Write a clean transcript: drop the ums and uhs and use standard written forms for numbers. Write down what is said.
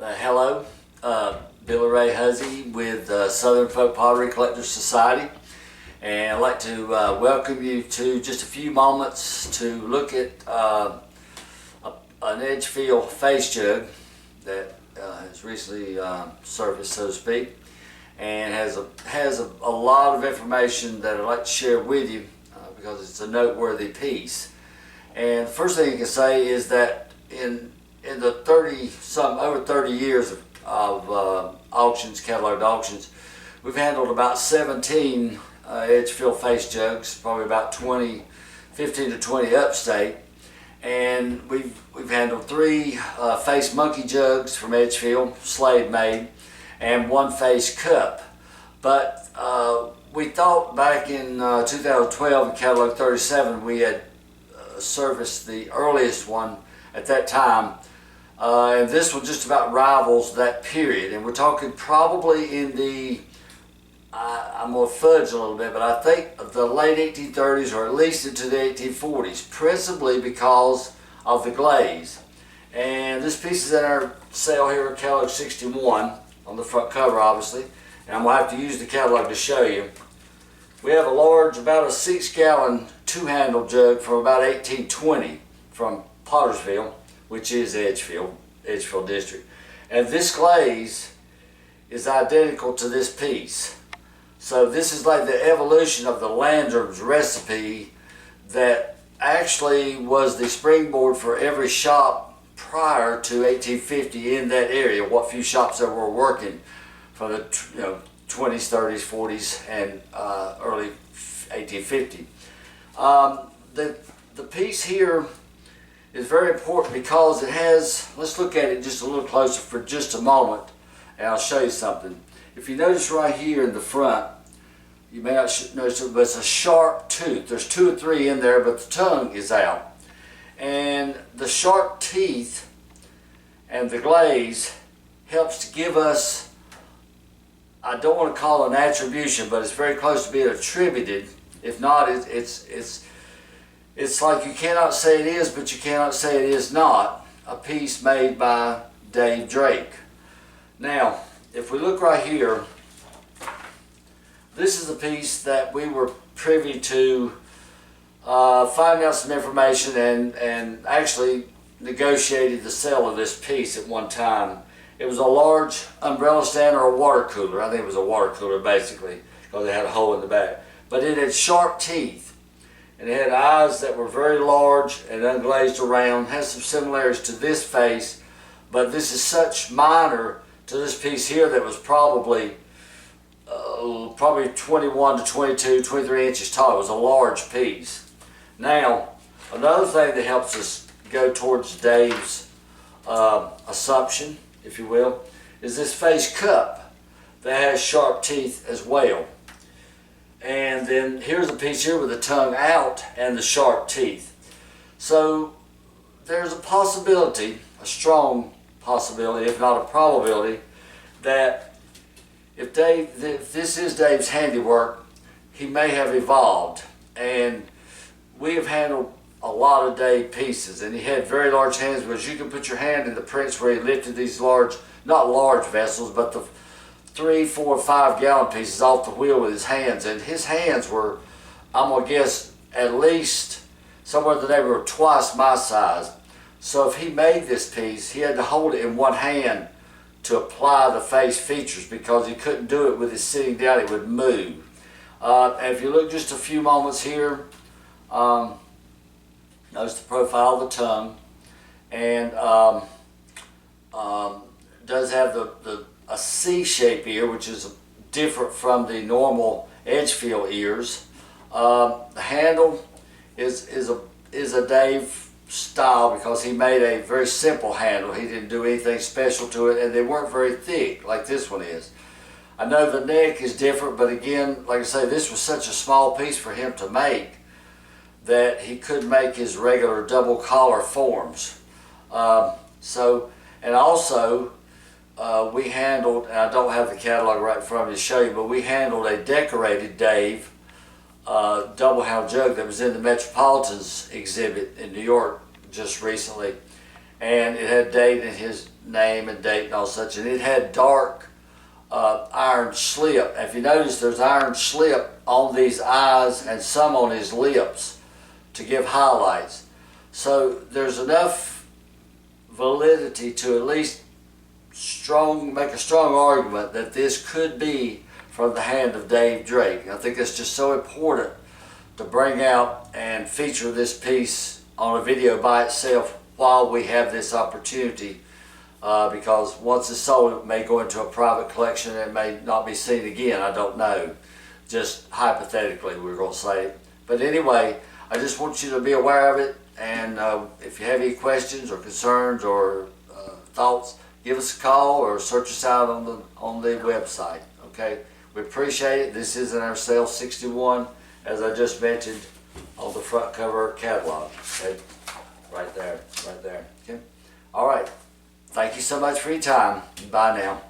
Hello, Billy Ray Huzzy with Southern Folk Pottery Collectors Society, and I'd like to welcome you to just a few moments to look at an Edgefield face jug that has recently surfaced, so to speak, and has a lot of information that I'd like to share with you because it's a noteworthy piece. And the first thing you can say is that in the over 30 years of auctions, cataloged auctions, we've handled about 17 Edgefield face jugs, probably about 15 to 20 upstate, and we've handled 3 face monkey jugs from Edgefield, slave made, and 1 face cup. But we thought back in 2012 in catalog 37 we had serviced the earliest one at that time. And this one just about rivals that period, and we're talking probably in the, I'm going to fudge a little bit, but I think the late 1830s or at least into the 1840s, principally because of the glaze. And this piece is in our sale here at catalog 61 on the front cover, obviously, and I'm going to have to use the catalog to show you. We have a large, about a 6-gallon 2-handle jug from about 1820 from Pottersville, which is Edgefield District. And this glaze is identical to this piece. So this is like the evolution of the Landrum's recipe that actually was the springboard for every shop prior to 1850 in that area, what few shops that were working from the 20s, 30s, 40s, and early 1850. The piece here is very important because it has, let's look at it just a little closer for just a moment and I'll show you something. If you notice right here in the front, you may not notice it, but it's a sharp tooth. There's 2 or 3 in there, but the tongue is out. And the sharp teeth and the glaze helps to give us, I don't want to call it an attribution, but it's very close to being attributed. If not, it's like you cannot say it is, but you cannot say it is not, a piece made by Dave Drake. Now, if we look right here, this is a piece that we were privy to find out some information and actually negotiated the sale of this piece at one time. It was a large umbrella stand or a water cooler. I think it was a water cooler basically, because it had a hole in the back. But it had sharp teeth. And it had eyes that were very large and unglazed around. Has some similarities to this face, but this is such minor to this piece here that was probably 21 to 22, 23 inches tall. It was a large piece. Now, another thing that helps us go towards Dave's assumption, if you will, is this face cup that has sharp teeth as well. And then here's a piece here with the tongue out and the sharp teeth. So there's a possibility, a strong possibility, if not a probability, that if this is Dave's handiwork, he may have evolved. And we have handled a lot of Dave pieces, and he had very large hands because you can put your hand in the prints where he lifted these large, not large vessels, but the 3, 4, 5 gallon pieces off the wheel with his hands, and his hands were, I'm gonna guess, at least somewhere in the neighborhood of twice my size. So if he made this piece, he had to hold it in one hand to apply the face features because he couldn't do it with his sitting down, it would move. And if you look just a few moments here, notice the profile of the tongue, and does have a C-shaped ear, which is different from the normal Edgefield ears. The handle is a Dave style because he made a very simple handle. He didn't do anything special to it, and they weren't very thick like this one is. I know the neck is different, but again, like I say, this was such a small piece for him to make that he couldn't make his regular double collar forms. And also, we handled, and I don't have the catalog right in front of me to show you, but we handled a decorated Dave double handle jug that was in the Metropolitan's exhibit in New York just recently, and it had Dave in his name and date and all such, and it had dark iron slip. If you notice, there's iron slip on these eyes and some on his lips to give highlights. So there's enough validity to at least make a strong argument that this could be from the hand of Dave Drake. I think it's just so important to bring out and feature this piece on a video by itself while we have this opportunity, because once it's sold, it may go into a private collection and it may not be seen again. I don't know. Just hypothetically, we're going to say. But anyway, I just want you to be aware of it, and if you have any questions or concerns or thoughts, give us a call or search us out on the website. Okay, we appreciate it. This is in our sale 61, as I just mentioned on the front cover catalog. Okay, right there. Okay, all right. Thank you so much for your time. Bye now.